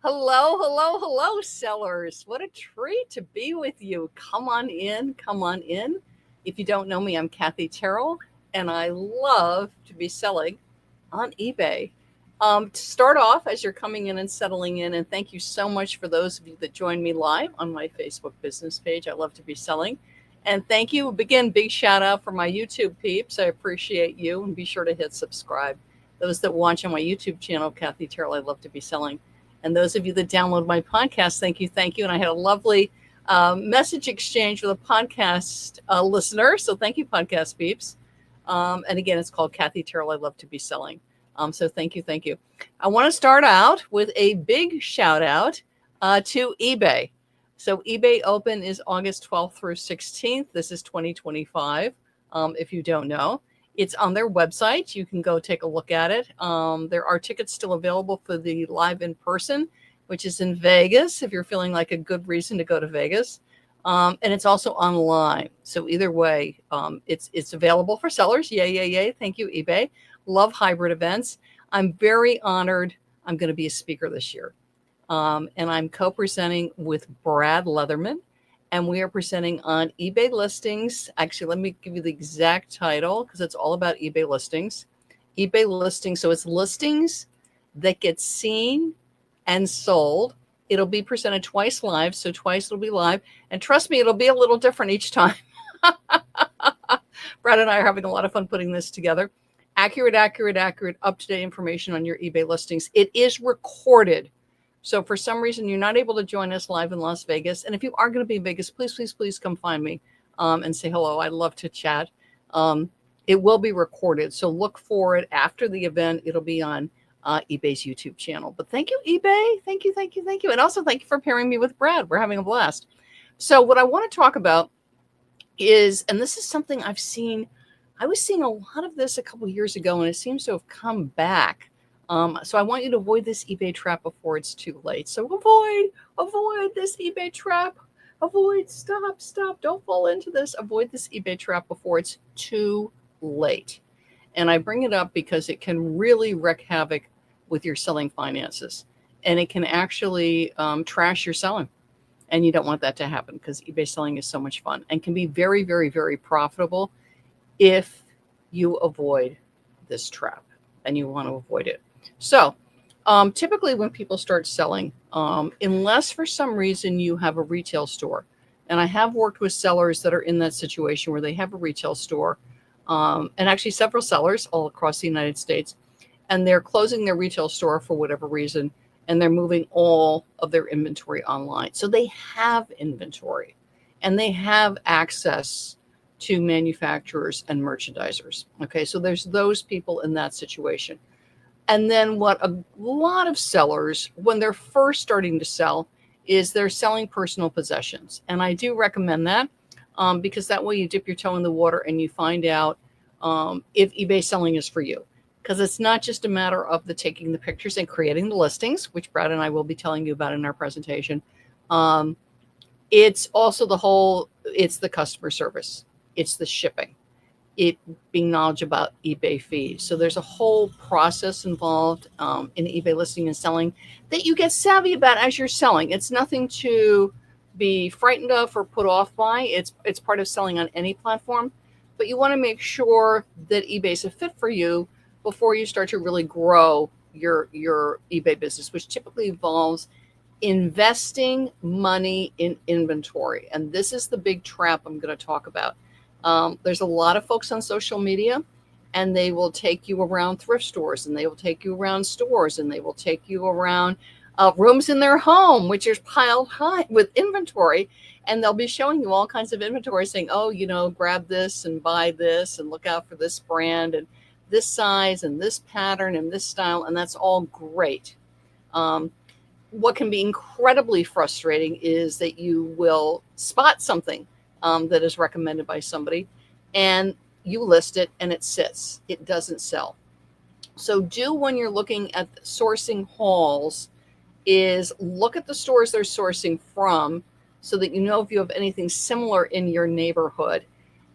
Hello, hello, hello, sellers. What a treat to be with you. Come on in, come on in. If you don't know me, I'm Kathy Terrill, and I love to be selling on eBay. To start off, as you're coming in and settling in, and thank you so much for those of you that joined me live on my Facebook business page. I love to be selling. And thank you. Again, big shout out for my YouTube peeps. I appreciate you, and be sure to hit subscribe. Those that watch on my YouTube channel, Kathy Terrill, I love to be selling. And those of you that download my podcast, thank you, thank you. And I had a lovely message exchange with a podcast listener. So thank you, podcast peeps. And again, it's called Kathy Terrill, I love to be selling. So thank you, thank you. I want to start out with a big shout out to eBay. So eBay Open is August 12th through 16th. This is 2025, if you don't know. It's on their website. You can go take a look at it. There are tickets still available for the live in person, which is in Vegas, if you're feeling like a good reason to go to Vegas. And it's also online. So either way, it's available for sellers. Yay, yay, yay. Thank you, eBay. Love hybrid events. I'm very honored. I'm going to be a speaker this year. And I'm co-presenting with Brad Leatherman. And we are presenting on eBay listings. Actually, let me give you the exact title because it's all about eBay listings. eBay listings. So it's listings that get seen and sold. It'll be presented twice live. So twice it'll be live. And trust me, it'll be a little different each time. Brad and I are having a lot of fun putting this together. Accurate, up-to-date information on your eBay listings. It is recorded. So for some reason, you're not able to join us live in Las Vegas. And if you are going to be in Vegas, please come find me and say hello. I'd love to chat. It will be recorded. So look for it after the event. It'll be on eBay's YouTube channel. But thank you, eBay. Thank you. And also thank you for pairing me with Brad. We're having a blast. So what I want to talk about is, and this is something I've seen, I was seeing a lot of this a couple of years ago, and it seems to have come back. So I want you to avoid this eBay trap before it's too late. So avoid this eBay trap. Stop. Don't fall into this. Avoid this eBay trap before it's too late. And I bring it up because it can really wreak havoc with your selling finances. And it can actually trash your selling. And you don't want that to happen because eBay selling is so much fun and can be very, very, very profitable if you avoid this trap and you want to avoid it. So typically when people start selling, unless for some reason you have a retail store, and I have worked with sellers that are in that situation where they have a retail store, and actually several sellers all across the United States, and they're closing their retail store for whatever reason, and they're moving all of their inventory online. So they have inventory and they have access to manufacturers and merchandisers. Okay, so there's those people in that situation. And then what a lot of sellers, when they're first starting to sell, is they're selling personal possessions. And I do recommend that because that way you dip your toe in the water and you find out if eBay selling is for you. Because it's not just a matter of the taking the pictures and creating the listings, which Brad and I will be telling you about in our presentation. It's also it's the customer service. It's the shipping. It being knowledge about eBay fees. So there's a whole process involved in eBay listing and selling that you get savvy about as you're selling. It's nothing to be frightened of or put off by. It's part of selling on any platform, but you want to make sure that eBay's a fit for you before you start to really grow your eBay business, which typically involves investing money in inventory. And this is the big trap I'm going to talk about. There's a lot of folks on social media, and they will take you around thrift stores, and they will take you around stores, and they will take you around rooms in their home, which is piled high with inventory. And they'll be showing you all kinds of inventory saying, oh, grab this and buy this and look out for this brand and this size and this pattern and this style. And that's all great. What can be incredibly frustrating is that you will spot something that is recommended by somebody and you list it and it sits. It doesn't sell. So when you're looking at sourcing hauls is look at the stores they're sourcing from so that you know if you have anything similar in your neighborhood,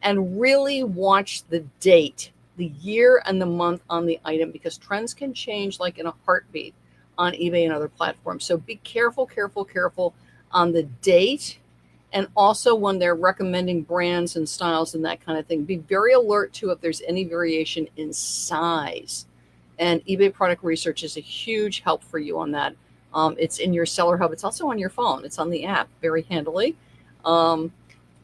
and really watch the date, the year and the month on the item, because trends can change like in a heartbeat. on eBay and other platforms. So be careful, careful, careful on the date. And also when they're recommending brands and styles and that kind of thing, be very alert to if there's any variation in size. And eBay product research is a huge help for you on that. It's in your seller hub. It's also on your phone. It's on the app very handily. But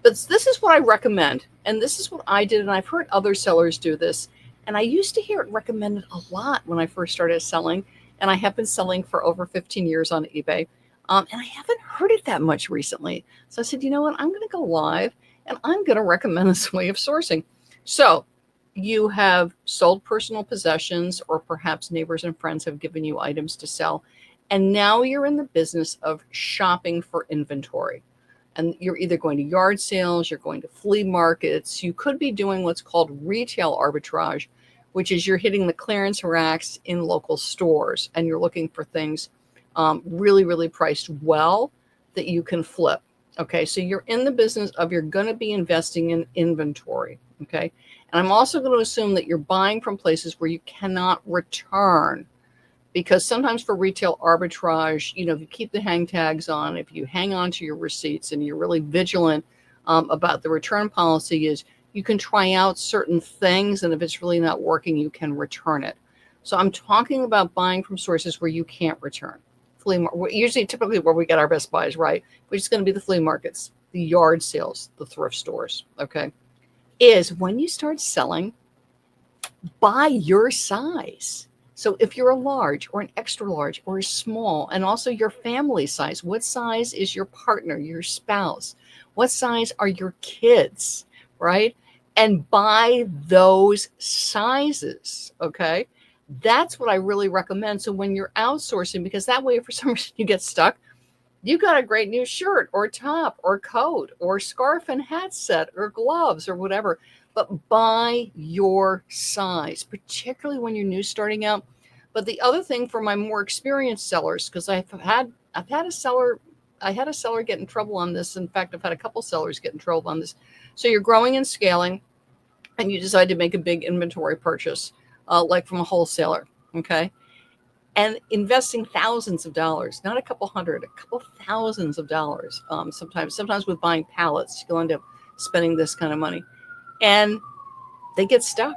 this is what I recommend. And this is what I did. And I've heard other sellers do this. And I used to hear it recommended a lot when I first started selling. And I have been selling for over 15 years on eBay. And I haven't heard it that much recently. So I said, you know what? I'm going to go live and I'm going to recommend this way of sourcing. So you have sold personal possessions, or perhaps neighbors and friends have given you items to sell. And now you're in the business of shopping for inventory. And you're either going to yard sales, you're going to flea markets. You could be doing what's called retail arbitrage, which is you're hitting the clearance racks in local stores and you're looking for things really, really priced well that you can flip. Okay, so you're in the business of you're going to be investing in inventory. Okay, and I'm also going to assume that you're buying from places where you cannot return, because sometimes for retail arbitrage, you know, if you keep the hang tags on, if you hang on to your receipts and you're really vigilant about the return policy, is you can try out certain things, and if it's really not working, you can return it. So I'm talking about buying from sources where you can't return. Usually, typically where we get our best buys, right? Which is going to be the flea markets, the yard sales, the thrift stores, okay? Is when you start selling, buy your size. So if you're a large or an extra large or a small, and also your family size, what size is your partner, your spouse? What size are your kids, right? And buy those sizes, okay? That's what I really recommend. So when you're outsourcing, because that way, if for some reason you get stuck, you got a great new shirt or top or coat or scarf and hat set or gloves or whatever, but buy your size, particularly when you're new starting out. But the other thing for my more experienced sellers, because I had a seller get in trouble on this. In fact, I've had a couple sellers get in trouble on this. So you're growing and scaling and you decide to make a big inventory purchase, like from a wholesaler, okay? And investing thousands of dollars, not a couple hundred, a couple thousands of dollars. Sometimes with buying pallets, you'll end up spending this kind of money. And they get stuck.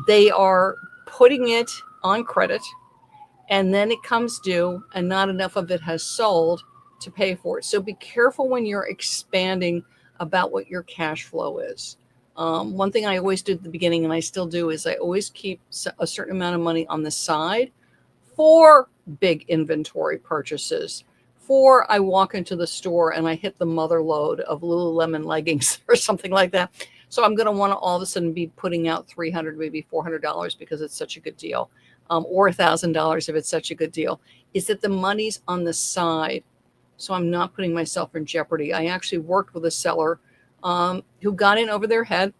They are putting it on credit, and then it comes due, and not enough of it has sold to pay for it. So be careful when you're expanding about what your cash flow is. One thing I always do at the beginning, and I still do, is I always keep a certain amount of money on the side for big inventory purchases. For I walk into the store and I hit the mother load of Lululemon leggings or something like that. So I'm going to want to all of a sudden be putting out $300, maybe $400 because it's such a good deal, or $1,000 if it's such a good deal. Is that the money's on the side, so I'm not putting myself in jeopardy. I actually worked with a seller who got in over their head,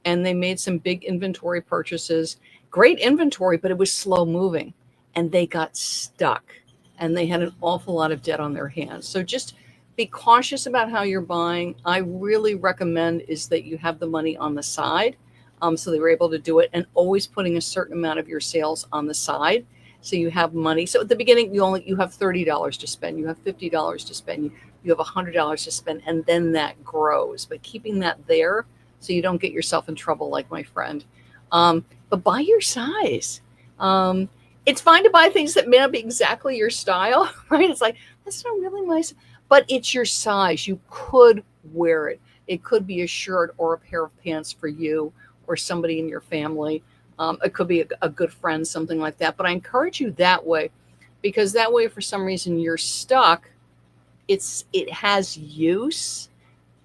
and they made some big inventory purchases. Great inventory, but it was slow moving, and they got stuck, and they had an awful lot of debt on their hands. So just be cautious about how you're buying. I really recommend is that you have the money on the side, so they were able to do it, and always putting a certain amount of your sales on the side, so you have money. So at the beginning, you have $30 to spend, you have $50 to spend, you have $100 to spend, and then that grows. But keeping that there so you don't get yourself in trouble, like my friend. But buy your size. It's fine to buy things that may not be exactly your style, right? It's like, that's not really my size, but it's your size. You could wear it. It could be a shirt or a pair of pants for you or somebody in your family. It could be a good friend, something like that. But I encourage you that way, because that way, if for some reason you're stuck, it has use.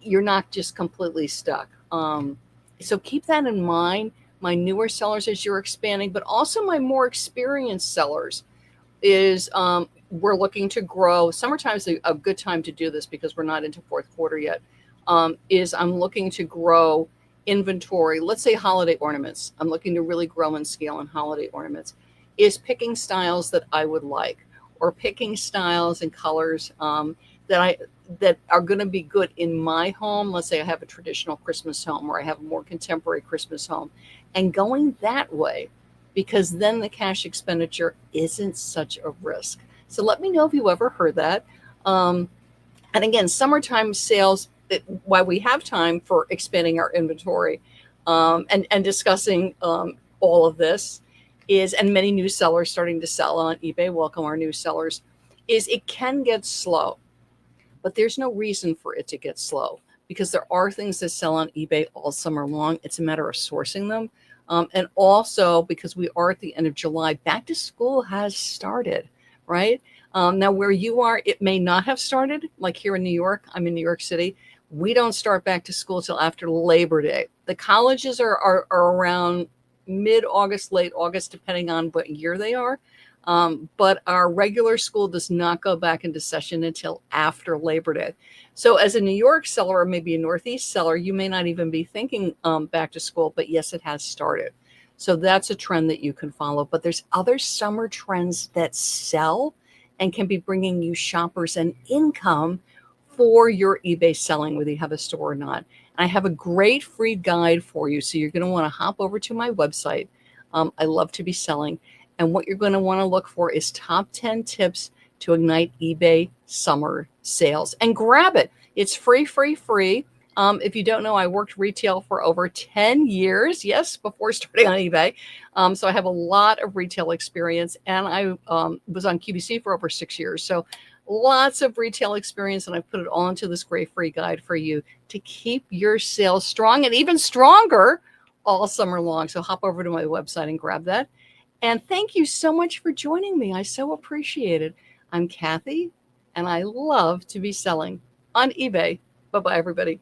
You're not just completely stuck. So keep that in mind. My newer sellers as you're expanding, but also my more experienced sellers is we're looking to grow. Summertime's a good time to do this because we're not into fourth quarter yet. Is I'm looking to grow inventory. Let's say holiday ornaments. I'm looking to really grow and scale in holiday ornaments. Is picking styles that I would like, or picking styles and colors that are going to be good in my home. Let's say I have a traditional Christmas home, or I have a more contemporary Christmas home, and going that way because then the cash expenditure isn't such a risk. So let me know if you ever heard that. And again, summertime sales, why we have time for expanding our inventory and discussing all of this is, and many new sellers starting to sell on eBay, welcome our new sellers, is it can get slow, but there's no reason for it to get slow because there are things that sell on eBay all summer long. It's a matter of sourcing them. And also because we are at the end of July, back to school has started, right? Now, where you are, it may not have started. Like here in New York, I'm in New York City. We don't start back to school till after Labor Day. The colleges are around mid-August, late August, depending on what year they are. But our regular school does not go back into session until after Labor Day. So as a New York seller or maybe a Northeast seller, you may not even be thinking back to school, but yes, it has started. So that's a trend that you can follow. But there's other summer trends that sell and can be bringing you shoppers and income for your eBay selling, whether you have a store or not. And I have a great free guide for you. So you're going to want to hop over to my website. I love to be selling. And what you're going to want to look for is top 10 tips to ignite eBay summer sales, and grab it. It's free, free, free. If you don't know, I worked retail for over 10 years. Yes, before starting on eBay. So I have a lot of retail experience, and I was on QVC for over 6 years. So lots of retail experience, and I put it all into this great free guide for you to keep your sales strong and even stronger all summer long. So hop over to my website and grab that. And thank you so much for joining me. I so appreciate it. I'm Kathy, and I love to be selling on eBay. Bye-bye, everybody.